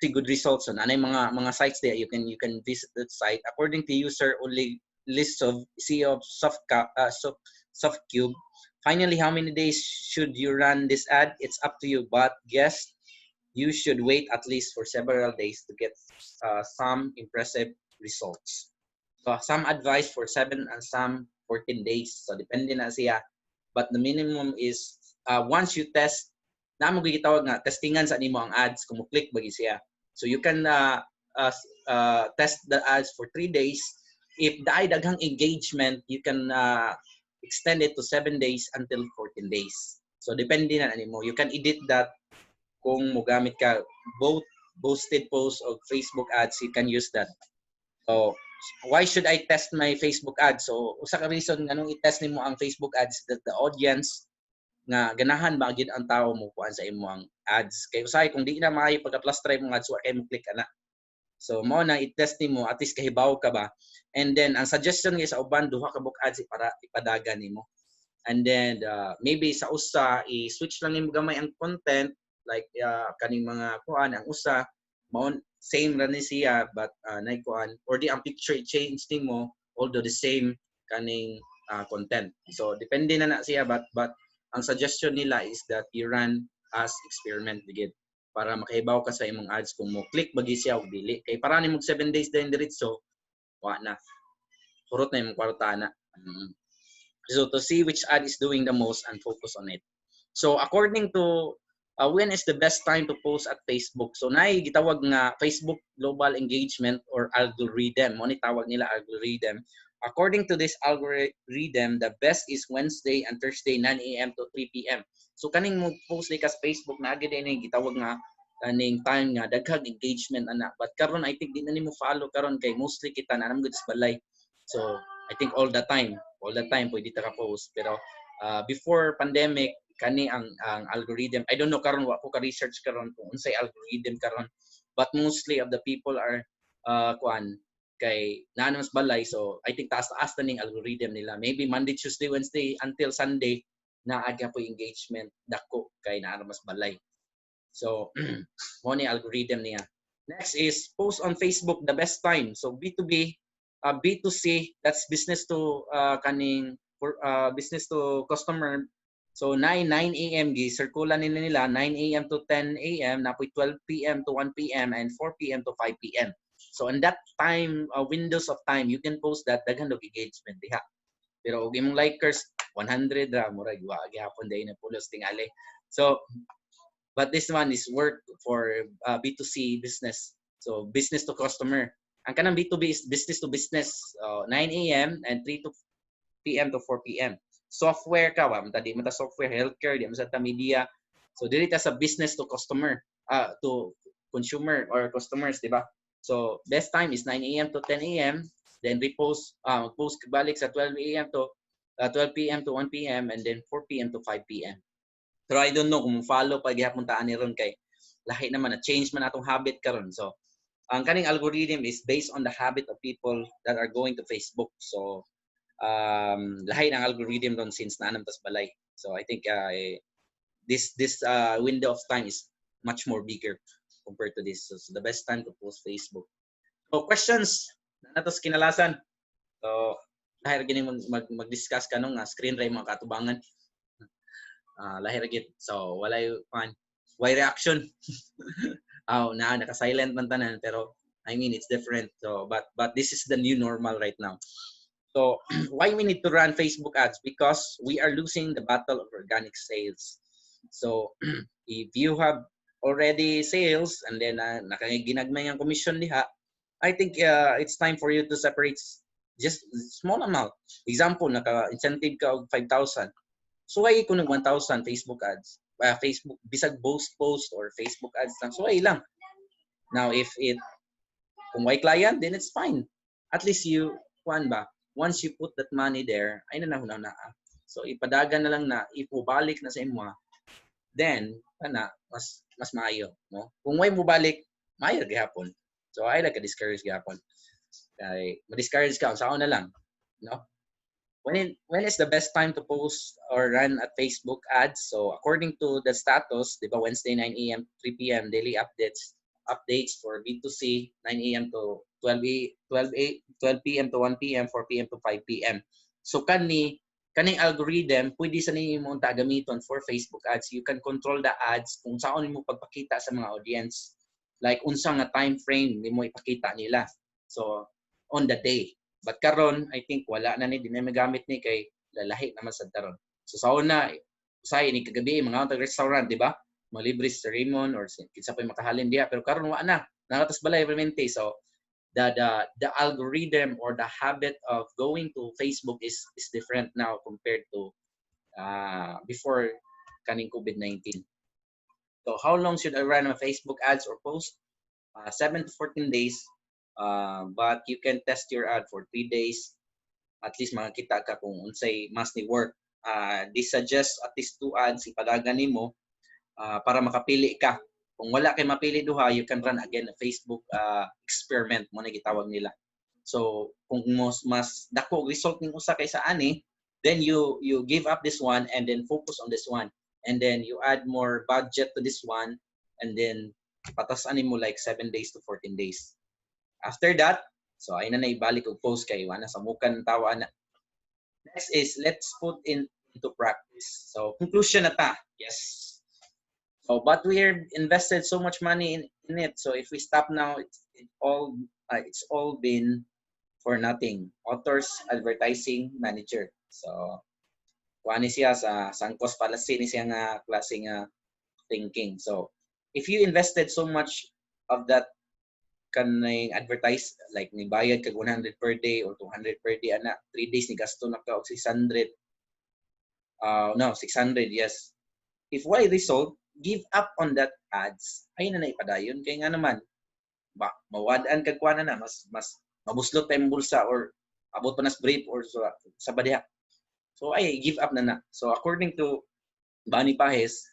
see good results on anay mga sites there. You can visit that site according to user only list of CEO of Softcube. Finally, how many days should you run this ad? It's up to you, but guess you should wait at least for several days to get some impressive results. So some advice for 7 and some 14 days. So depende na siya. But the minimum is once you test, na mo gitawag nga testingan sa nimo ang ads kung mo-click bagi siya. So you can test the ads for 3 days. If daay daghang engagement, you can extend it to 7 days until 14 days. So depende na nimo. You can edit that kung mogamit ka both boosted posts or Facebook ads, you can use that. So why should I test my Facebook ads? So usa ka reason nganong i-test nimo ang Facebook ads that the audience nga ganahan ba gid ang tao mo kuan sa imo ang ads. Kay usahay kung di na maayo pagka-plus try mo ads, wa kay mo click ana. So mo na i-test nimo at least kahibaw ka ba. And then ang suggestion nga sa uban duha ka book ads para ipadagan nimo. And then maybe sa usa i-switch lang nimo gamay ang content like kaning mga kuan ang usa mao same ra ni siya but nay kuan or di ang picture i-change nimo although the same kaning content. So depende na siya but ang suggestion nila is that you run as experiment digid para makahibaw ka sa imong ads kung mo click bagi siya og dili. Kay para nimo 7 days din diretso wa na. Kurot na imong kwarta na. So to see which ad is doing the most and focus on it. So according to when is the best time to post at Facebook? So naay gitawag nga Facebook Global Engagement or algorithm. Mo ni tawag nila algorithm. According to this algorithm, the best is Wednesday and Thursday 9 a.m. to 3 p.m. So kaning mo post ni ka sa Facebook na agad din gitawag nga kaning time nga daghang engagement ana. But karon I think di na nimo follow karon kay mostly kita na gud sa balay. So I think all the time pwede ta ka post pero before pandemic kani ang algorithm. I don't know karon wa ko ka research karon kung unsay algorithm karon but mostly of the people are kuan kay naano mas balay so I think taas na ning algorithm nila maybe Monday, Tuesday, Wednesday until Sunday na aga po engagement dako kay naano mas balay so mo ni algorithm niya. Next is post on Facebook the best time. So B2B B2C that's business to kaning business to customer. So 9 a.m. gi-circulan nila 9 a.m. to 10 a.m. na po 12 p.m. to 1 p.m. and 4 p.m. to 5 p.m. So in that time windows of time you can post that daghan og engagement diha. Pero og imong likers 100 ra murag wa gihapon day na pulos tingali. So but this one is work for B2C business. So business to customer. Ang kanang B2B is business to business. 9 a.m. and 3 p.m. to 4 p.m. Software ka wa di mata software healthcare di mata media. So dili ta sa business to customer to consumer or customers di ba? So best time is 9 a.m. to 10 a.m. then repost post balik sa 12 a.m. to 12 p.m. to 1 p.m. and then 4 p.m. to 5 p.m. Pero I don't know kung follow pa gihapon taan ni ron kay lahi naman na change man atong habit karon. So ang kaning algorithm is based on the habit of people that are going to Facebook. So lahi ng algorithm doon since naanam tas balay. So I think this window of time is much more bigger compared to this. So the best time to post Facebook. So questions na natos kinalasan. So lahi ra gini mag-discuss kanong screen ray mga katubangan. Lahi ra gid. So walay why reaction? Naka-silent man tanan pero I mean it's different. So but this is the new normal right now. So why we need to run Facebook ads? Because we are losing the battle of organic sales. So if you have already sales and then nakaginagmay ang commission diha, I think it's time for you to separate just small amount. Example, naka-incentive ka og 5,000. So why ko nag 1,000 Facebook ads? Facebook bisag post or Facebook ads lang. So ay lang. Now if kung why client then it's fine. At least you once you put that money there, ay na. So ipadagan na lang na ipubalik na sa imo. Then mas maayo, no? Kung way mo balik, maayo gihapon. So ay ka discourage gihapon. Kay ma-discourage ka sa na lang, no? When is the best time to post or run at Facebook ads? So according to the status, di ba Wednesday 9 a.m. 3 p.m. daily updates. updates for B2C 9 a.m. to 12 p.m. to 1 p.m., 4 p.m. to 5 p.m. So kaning algorithm pwede sa ninyo mo gamiton for Facebook ads. You can control the ads kung saan mo pagpakita sa mga audience. Like unsa nga time frame nimo ipakita nila. So on the day. But karon I think wala na ni di na magamit ni kay lalahi naman sa taron. So sa una usay ni kagabi mga tag restaurant, di ba? Mga libre sa Raymond or kinsa pa makahalin diha pero karon wa na. Nakatas balay implemente. So the algorithm or the habit of going to Facebook is different now compared to before kaning COVID-19. So how long should I run my Facebook ads or post? 7 to 14 days. But you can test your ad for 3 days. At least makakita ka kung unsay mas ni work. They suggest at least 2 ads ipadagan nimo para makapili ka. Kung wala kay mapili duha, you can run again a Facebook experiment mo na gitawag nila. So kung mas dako result ning usa kaysa ani, then you give up this one and then focus on this one. And then you add more budget to this one and then patasan mo like 7 days to 14 days. After that, so ay na ibalik og post kay wala sa mukan tawa na. Next is let's put into practice. So conclusion na ta. Yes. So, but we are invested so much money in it. So if we stop now, it's all been for nothing. Authors, advertising, manager. So, kuha ni siya sa sangkos fallacy ni siya nga klaseng thinking. So, if you invested so much of that kanang advertise, like ni bayad kag 100 per day or 200 per day, 3 days ni gasto na ka og 600. No, 600, yes. If why result, give up on that ads, ay na ipadayon kay nga naman mawad-an kag kuana na mas mabuslot pa yung bulsa or abot pa nas brief or sa badiha. So ay give up na. So according to Bani Pajes,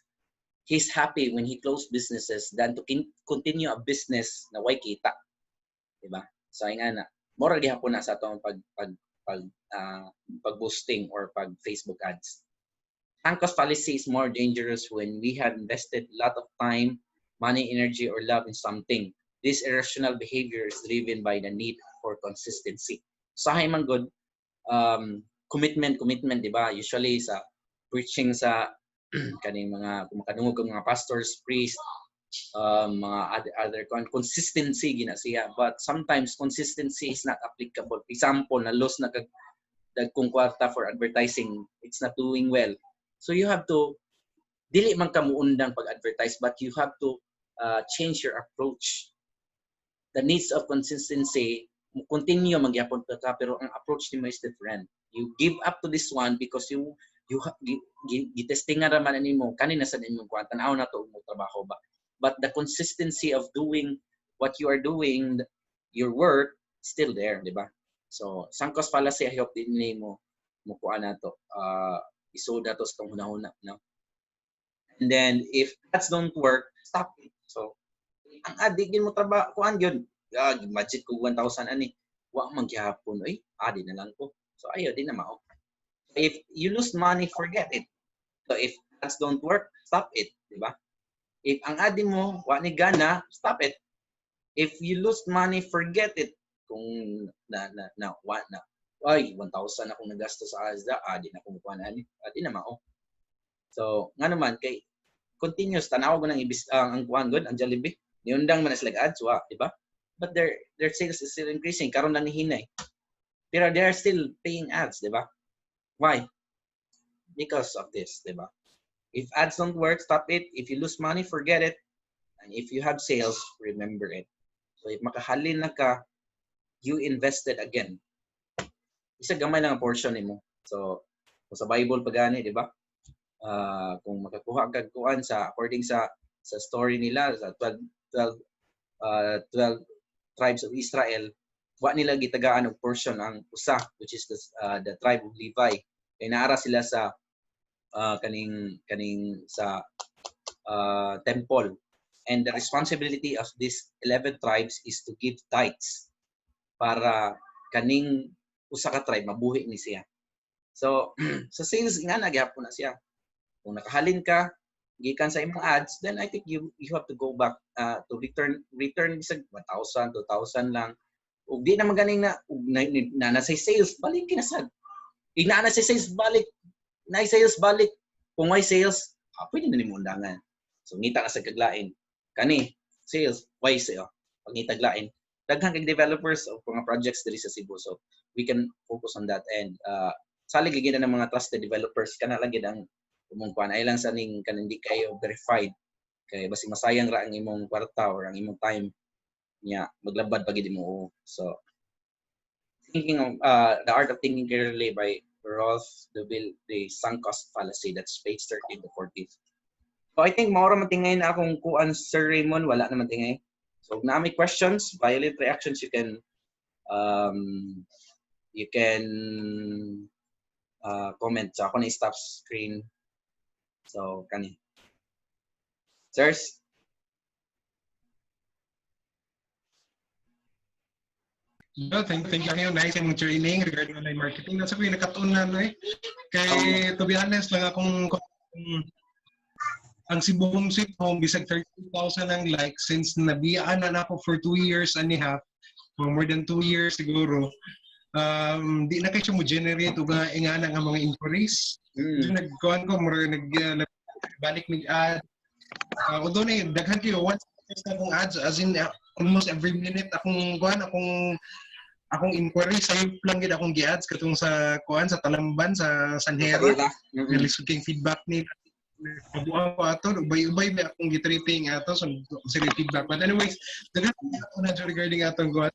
he's happy when he closed businesses than to continue a business na way kita. Diba? So ay nga na moral gihapon na sa atong pag boosting or pag Facebook ads. Sunk-cost fallacy is more dangerous when we have invested a lot of time, money, energy, or love in something. This irrational behavior is driven by the need for consistency. Sa man good, commitment, di ba? Usually sa preaching sa kaning mga kumakadungog ng mga pastors, priests, mga other consistency gina siya. But sometimes consistency is not applicable. Example, na loss na kung kwarta for advertising, it's not doing well. So you have to, dili man ka muundang pag-advertise, but you have to change your approach. The needs of consistency, continue magyapon ka, pero ang approach nimo is different. You give up to this one because you gitesting nga raman nimo kanina sa inyong kwarta, tanaw na to mo trabaho ba. But the consistency of doing what you are doing, your work, still there, di ba? So, sunk-cost fallacy, I hope din nimo mo kuan na to. Isoda to sa hunahuna, no? And then if ads don't work, stop it. So ang ad di mo trabaho kuan gyud, budget ko 1,000 ani, wa man gyapon oy, adi na lang ko. So ayo di na mao. If you lose money, forget it. So if ads don't work, stop it, di ba? If ang ad mo wa ni gana, stop it. If you lose money, forget it. Kung ay 1,000 akong nagasto sa ads di na ko mukuha na ani, di na mao. So nga naman kay continuous tanaw ko nang ang kuan good ang Jollibee niundang man sila ads wa, di ba? But their sales is still increasing, karon lang ni hinay. Pero they are still paying ads, di ba? Why? Because of this, di ba? If ads don't work, stop it. If you lose money, forget it. And if you have sales, remember it. So if makahalin na ka, you invested again. Isa gamay lang ang portion nimo. So sa Bible pagani, di ba? Kung makakuha kag kuan sa according sa story nila sa 12 tribes of Israel, wa nila gitagaan og portion ang usa, which is the tribe of Levi. Kay naara sila sa kaning sa temple, and the responsibility of these 11 tribes is to give tithes para kaning usa ka tribe mabuhi ni siya. So sa sales nga nagyapon na siya. Kung nakahalin ka, gikan sa imong ads, then I think you have to go back to return bisag 1,000, 2,000 lang. Ug di na maganing na sa sales, balik kinasad. Ina na sa sales, balik. Na sales, balik. Kung may sales, pwede na nimo undangan. So ngita ka sa kaglain. Kani, sales, why sale? Pag ngitaglain. Daghan kag developers o mga projects diri sa Cebu. So we can focus on that, and salig gid na ng mga trusted developers kana lang gid ang umong kuan ay lang sa ning kanang di kayo verified kay basi masayang ra ang imong kwarta or ang imong time niya maglabad pag gid mo. So thinking of The Art of Thinking Clearly by Rolf Deville, the sunk cost fallacy, that's page 13 to 14. So I think maura matingay na akong kuan, Sir Raymond, wala na matingay. So na may questions, violent reactions, you can comment. So ako na stop screen. So kani. Sirs? No, thank you kayo. Nice yung training regarding online marketing. Nasa ko yung nakatunan eh. Kay, to be honest lang akong ang Cebu Home Sweet Home, bisag 30,000 ang likes since nabiyaan na ako for 2 years and a half, more than 2 years siguro. Di na kayo mo generate o ingana nga mga inquiries. Nagkuhan ko, nagbalik mag-ad. Although na daghan kayo, once na akong ads, as in almost every minute akong akong inquiry sa lang gid akong gi-ads katong sa kuan sa Talamban sa Sanhera. Lisod kay feedback ni Abuan ko ato, ubay-ubay ba akong gitripping ato so sila feedback. But anyways, daghan ako na regarding atong kuan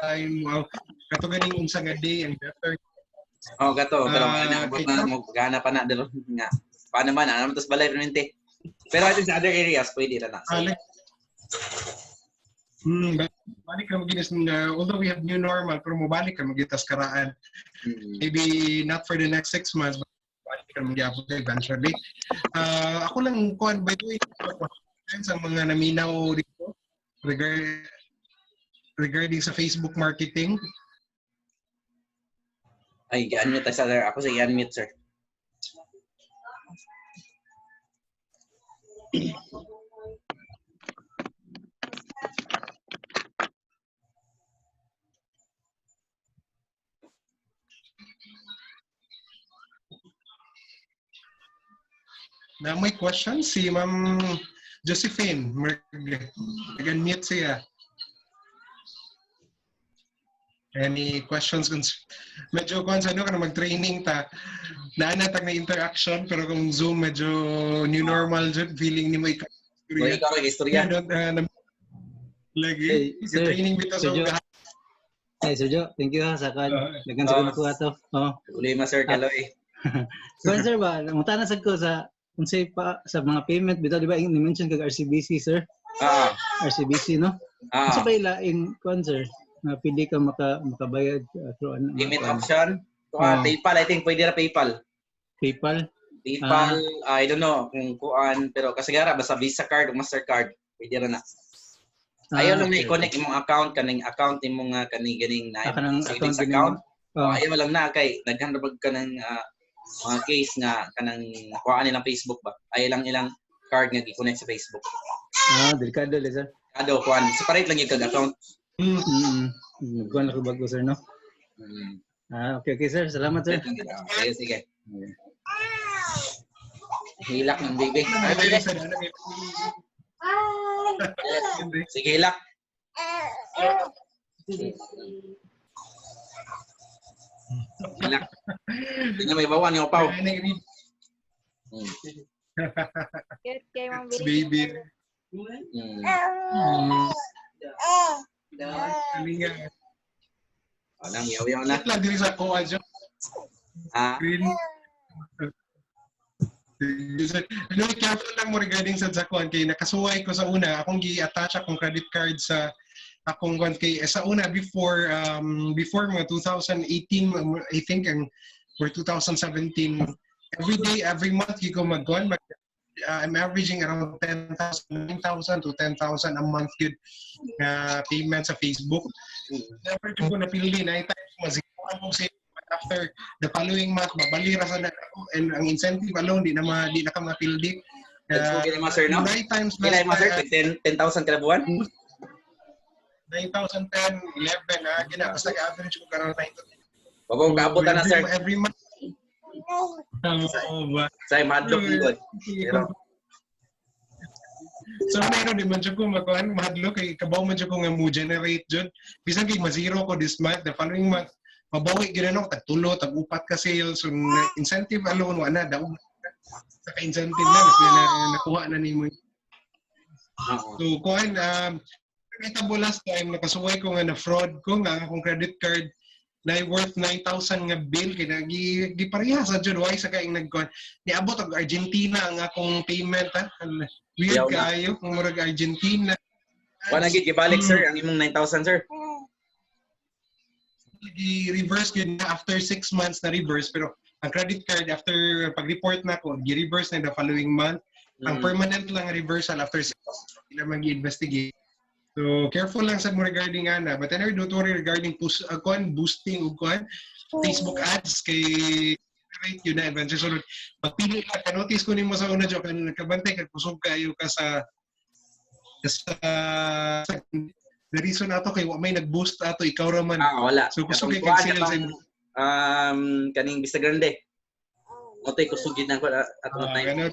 time kato ganing unsa nga day and better. Gato, pero naabot na mo gana pa na dalo nga. Paano man naman tos balay permente. Pero I think sa other areas pwede ra na. Balik ka magitas although we have new normal, pero mabalik ka magitas karaan. Maybe not for the next 6 months, but balik ka magyapot eventually. Ako lang, by the way, sa mga naminaw dito regarding sa Facebook marketing. Ay, i-unmute tayo, sir. Ako sa i-unmute, sir. Na may question si Ma'am Josephine. Mag-unmute siya. Any questions? Medyo kung ano ka na mag-training ta, naanatag na interaction, pero kung Zoom medyo new normal, feeling ni mo istorya. Ikaw istorya. Lagi. Training bito sa mga. Hey, Sir Jo, thank you ha sa kan. Dagan sa ko ato. Uli ma Sir Kaloy. Kuan sir ba, mutana sad ko sa unsay pa sa mga payment bitaw di ba ni-mention kag RCBC sir? RCBC no? Unsa ba ilaing kuan sir? Na pili ka makabayad through payment option? PayPal, I think pwede ra PayPal. PayPal? PayPal, I don't know kung kuan, pero kasagara basta Visa card o Mastercard, pwede ra na. Ayaw lang na i-connect imong account kaning account imong kaning na savings account. Ayaw lang na kay daghan ra bag kanang mga case nga kanang kuhaan nilang Facebook ba. Ayaw lang ilang card nga gi-connect sa Facebook. Delikado le sir. Kuan, separate lang yung kag account. Kuan lang bago sir no. Okay sir, salamat sir. Sige. Hilak ng baby. Sige, hilak. Hilak. Tingnan may bawan yung upaw. Baby. Alang yaw-yaw na. Lang diri sa ko adyo. Careful lang mo regarding sa Zakuan kay nakasuway ko sa una akong gi-attach akong credit card sa akong kay sa una before mga 2018 I think or 2017 every month ko mag-gon I'm averaging around 9,000 to 10,000 a month good payment sa Facebook. Never ko napili na mazikuan mo sa after the following month mabalira sa and ang incentive alone di na ka mapildi Nagsugi ni Master, no? 9 times Kila last Master, time. 10,000 kada buwan? 9,010, 11 ha. Basta ka-average ko karoon 9 to 10. Wag kong kaabutan na, sir. Every month. Say, madlock mo good. Pero, so, mayroon din man siya ko mahadlock. Kay kabaw man siya ko nga mo generate dyan. Bisan kay ma-zero ko this month. The following month, mabawi ginanong tagtulo, tag-upat ka sales. So, incentive alone, wala daw. Saka-incentive na, nakuha na ni mo. So, kuhan, nakita mo last time, nakasuway ko nga na fraud ko nga akong credit card na worth 9,000 nga bill kaya gipareha sa jud why sa kaing nagkuan niabot og Argentina ang akong payment ha. Weird kayo kung murag Argentina. Wala gid gibalik sir ang imong 9,000 sir. Gi-reverse yun na after 6 months na reverse pero ang credit card after pag-report na ko gi-reverse na the following month. Ang permanent lang reversal after 6 months ila mag-investigate. So, careful lang sa mo regarding ana. But anyway, don't worry regarding boosting o Facebook ads kay right yun na adventure. So, pagpili ka, notice ko nimo sa una joke, nagkabantay, kusog kayo ka sa the reason ato kay may nag-boost ato, ikaw raman. Wala. So, kusog kayo kay sales. Kaning Vista Grande. Otoy kusugin na ko ato na time.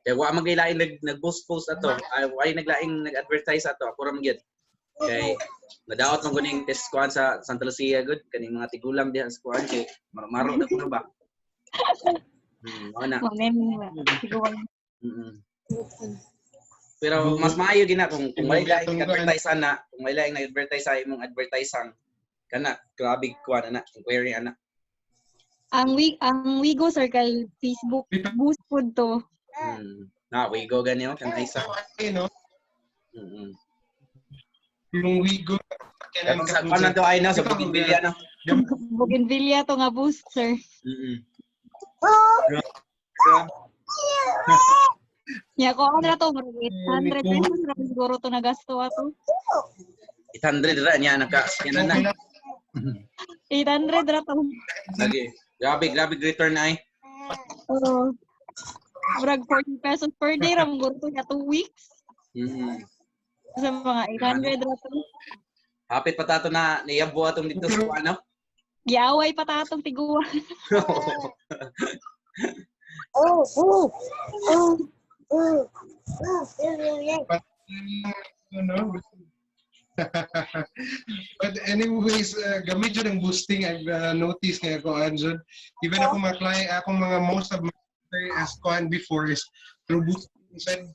Kaya wa maglaing nag-post ato. Ay naglaing nag-advertise ato. Ako ra magyud. Kay nadaot man guning test kuan sa Santa Lucia good kaning mga tigulang diha sa kuan kay maro na kuno ba. Ana. Pero mas maayo gina kung may laing advertise ana, kung may laing nag-advertise sa imong advertisang kana grabe kuan ana, inquiry ana. Ang Wigo sir kay Facebook boost food to. Wigo ganyo kan isa. No. Yung Wigo sa paano to ay na sa Bougainvillea no. Bougainvillea to nga boost sir. Ya ko ano to 800 pesos ra siguro to nagasto ato. 800 ra niya naka-scan na. 800 ra to. Lagi. Grabe return ay. Oo. Murag 40 pesos per day ram guro to 2 weeks. Sa mga 800 ra to. Hapit pa tato na niyabo atong dito sa ano? Giyaway pa tatong tiguan. But anyways, gamit yun ang boosting I've noticed nga ko Anjon. Even ako mga client, ako mga most of my as kuan before is through boosting.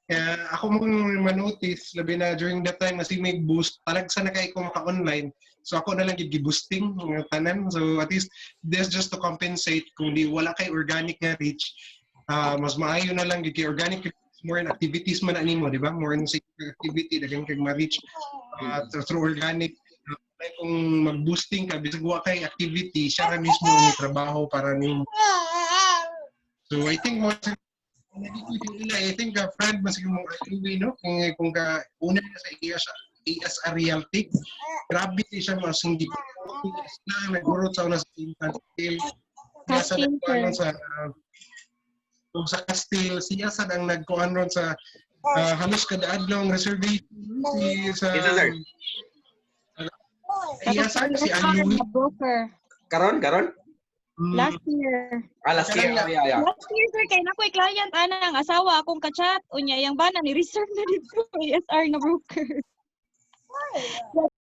Kaya ako mong manotice, labi na during that time kasi may boost, talagsa na kayo kung maka-online. So ako na lang gi-boosting ng tanan. So at least this just to compensate kung di wala kay organic nga reach. Mas maayo na lang gi-organic more in activities man animo, di ba? More in activity dagang kag ma-reach through organic. Kung mag-boosting ka bisag wa kay activity, siya ra mismo may trabaho para nimo. So I think I think a friend mas yung mga no kung ka una na sa ESR Realty, grabe siya mas hindi na naguro sa una sa Castile. Sa nagkuhan sa Castile, siya sa nang nagkuhan ron sa halos kada adlaw reservation sa si Louis. Karon? Last year. Last year. Yeah. Last year, sir, kay nako'y client, ang asawa akong kachat. Unya, yung bana, ni-reserve na dito. ESR na broker.